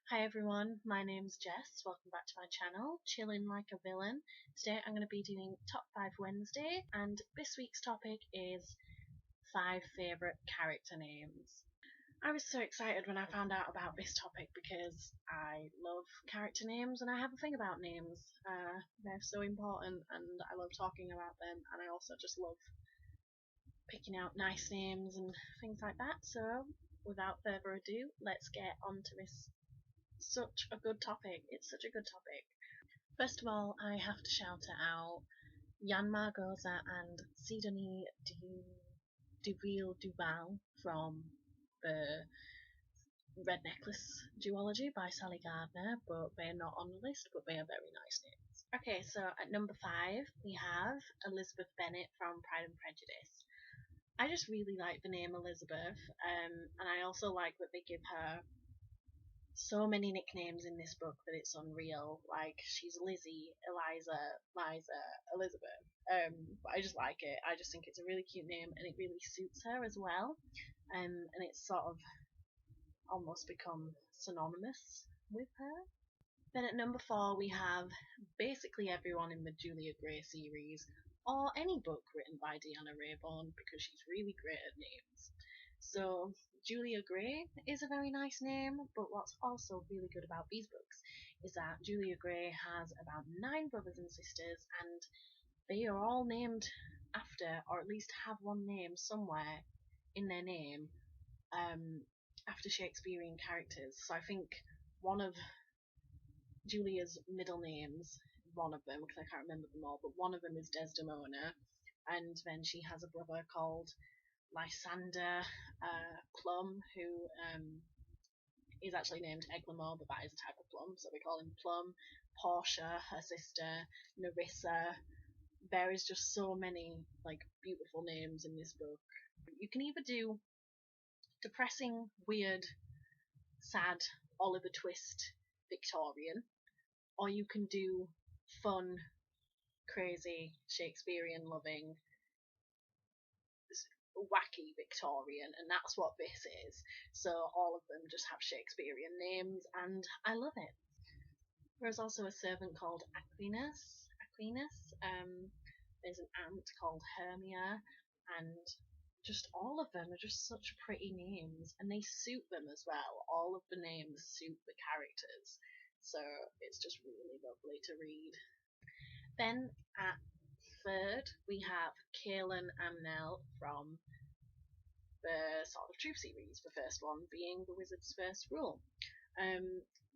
Hi everyone, my name's Jess. Welcome back to my channel, Chilling Like a Villain. Today I'm going to be doing Top 5 Wednesday, and this week's topic is 5 favourite character names. I was so excited when I found out about this topic because I love character names and I have a thing about names. They're so important and I love talking about them, and I also just love picking out nice names and things like that. So without further ado, let's get on to this such a good topic. It's such a good topic. First of all, I have to shout it out. Jan Margosa and Sidonie Deville Duval from the Red Necklace duology by Sally Gardner, but they're not on the list, but they are very nice names. Okay, so at number 5 we have Elizabeth Bennet from Pride and Prejudice. I just really like the name Elizabeth, and I also like that they give her so many nicknames in this book that it's unreal. Like, she's Lizzie, Eliza, Liza, Elizabeth. But I just like it. I just think it's a really cute name and it really suits her as well. And it's sort of almost become synonymous with her. Then at number 4 we have basically everyone in the Julia Gray series, or any book written by Deanna Raybourn, because she's really great at names. So Julia Gray is a very nice name, but what's also really good about these books is that Julia Gray has about 9 brothers and sisters, and they are all named after, or at least have one name somewhere in their name, after Shakespearean characters. So I think one of Julia's middle names, one of them, because I can't remember them all, but one of them is Desdemona, and then she has a brother called Lysander Plum, who is actually named Eglamour, but that is a type of plum, so we call him Plum. Portia, her sister, Nerissa. There is just so many like beautiful names in this book. You can either do depressing, weird, sad, Oliver Twist Victorian, or you can do fun, crazy, Shakespearean loving, wacky Victorian, and that's what this is. So all of them just have Shakespearean names, and I love it. There's also a servant called Aquinas. There's an aunt called Hermia, and just all of them are just such pretty names, and they suit them as well. All of the names suit the characters, so it's just really lovely to read. Then at third we have Kalin Amnell from the Sword of Truth series, the first one being The Wizard's First Rule.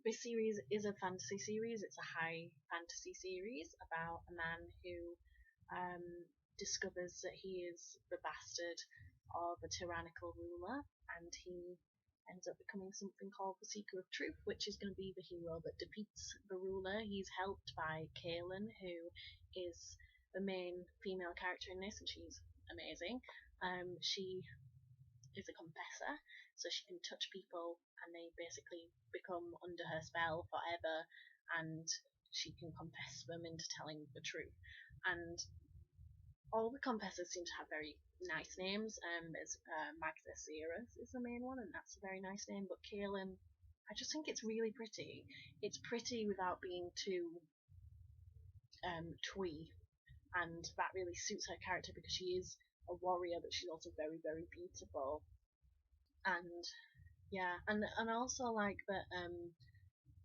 This series is a fantasy series. It's a high fantasy series about a man who discovers that he is the bastard of a tyrannical ruler, and he ends up becoming something called the Seeker of Truth, which is going to be the hero that defeats the ruler. He's helped by Kalin, who is the main female character in this, and she's amazing. She is a confessor, so she can touch people and they basically become under her spell forever, and she can confess them into telling the truth. And all the confessors seem to have very nice names. There's Magda Ceres is the main one, and that's a very nice name. But Kalin, I just think it's really pretty. It's pretty without being too twee, and that really suits her character because she is a warrior, but she's also very, very beautiful. And yeah, and I also like that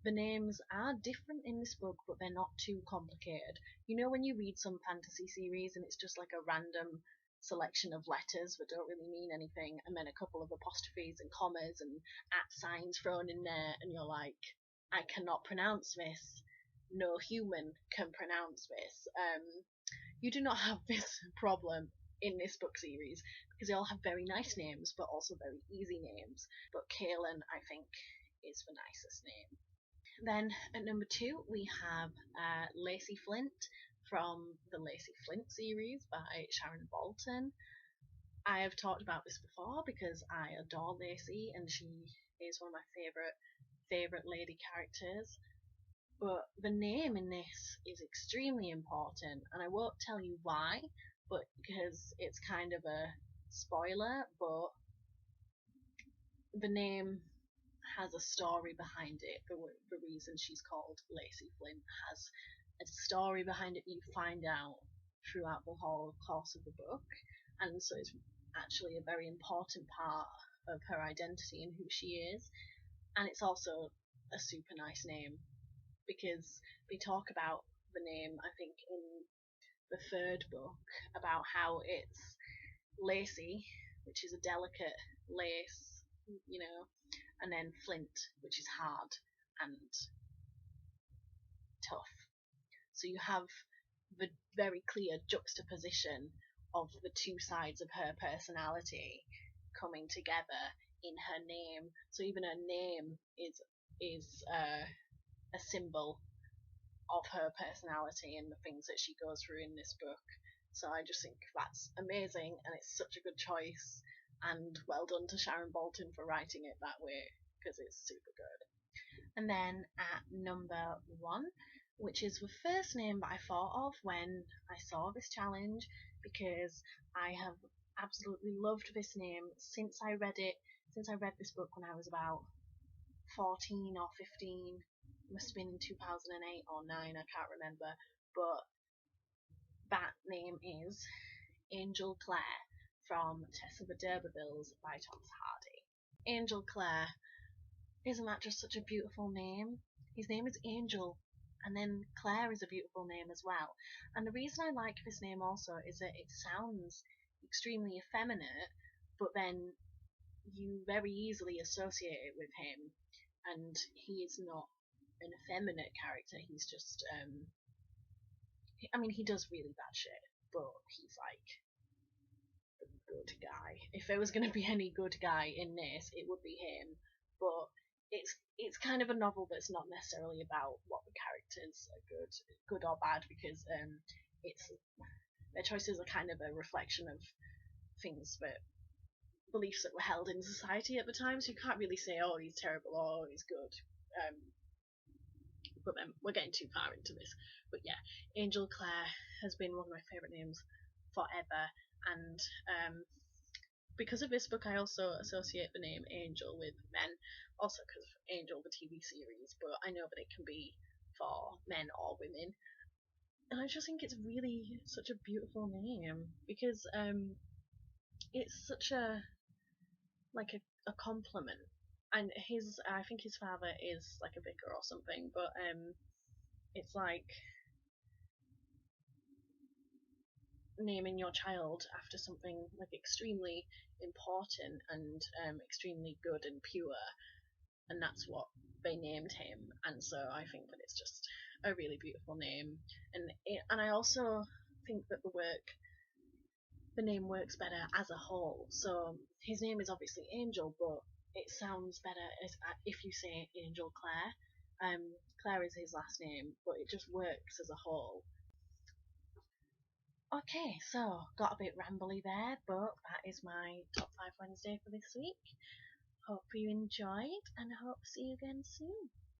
the names are different in this book, but they're not too complicated. You know when you read some fantasy series and it's just like a random selection of letters that don't really mean anything, and then a couple of apostrophes and commas and at signs thrown in there, and you're like, I cannot pronounce this. No human can pronounce this. You do not have this problem in this book series because they all have very nice names, but also very easy names. But Kalin, I think, is the nicest name. Then at number 2 we have Lacey Flint from the Lacey Flint series by Sharon Bolton. I have talked about this before because I adore Lacey and she is one of my favourite lady characters. But the name in this is extremely important, and I won't tell you why, but because it's kind of a spoiler, but the name has a story behind it. The reason she's called Lacey Flint has a story behind it you find out throughout the whole course of the book, and so it's actually a very important part of her identity and who she is. And it's also a super nice name because they talk about the name, I think, in the third book, about how it's Lacey, which is a delicate lace, you know, and then Flint, which is hard and tough. So you have the very clear juxtaposition of the two sides of her personality coming together in her name. So even her name is a symbol of her personality and the things that she goes through in this book. So I just think that's amazing, and it's such a good choice. And well done to Sharon Bolton for writing it that way, because it's super good. And then at number 1, which is the first name that I thought of when I saw this challenge, because I have absolutely loved this name since I read it. Since I read this book when I was about 14 or 15, it must have been in 2008 or 9, I can't remember, but that name is Angel Clare from Tess of the D'Urbervilles by Thomas Hardy. Angel Clare, isn't that just such a beautiful name? His name is Angel, and then Clare is a beautiful name as well. And the reason I like this name also is that it sounds extremely effeminate, but then you very easily associate it with him, and he is not an effeminate character. He's just, I mean, he does really bad shit, but he's like a good guy. If there was going to be any good guy in this, it would be him. But it's kind of a novel that's not necessarily about what the characters are good or bad, because it's their choices are kind of a reflection of things that beliefs that were held in society at the time. So you can't really say, oh, he's terrible or oh, he's good. But then we're getting too far into this. But yeah, Angel Clare has been one of my favourite names forever, and because of this book I also associate the name Angel with men, also because of Angel the TV series, but I know that it can be for men or women. And I just think it's really such a beautiful name, because it's such a like a compliment. And I think his father is like a vicar or something, but it's like naming your child after something like extremely important and extremely good and pure, and that's what they named him. And so I think that it's just a really beautiful name, and I also think that the name works better as a whole. So his name is obviously Angel, but it sounds better if you say Angel Clare. Clare is his last name, but it just works as a whole. Okay, so got a bit rambly there, but that is my top 5 Wednesday for this week. Hope you enjoyed, and I hope to see you again soon.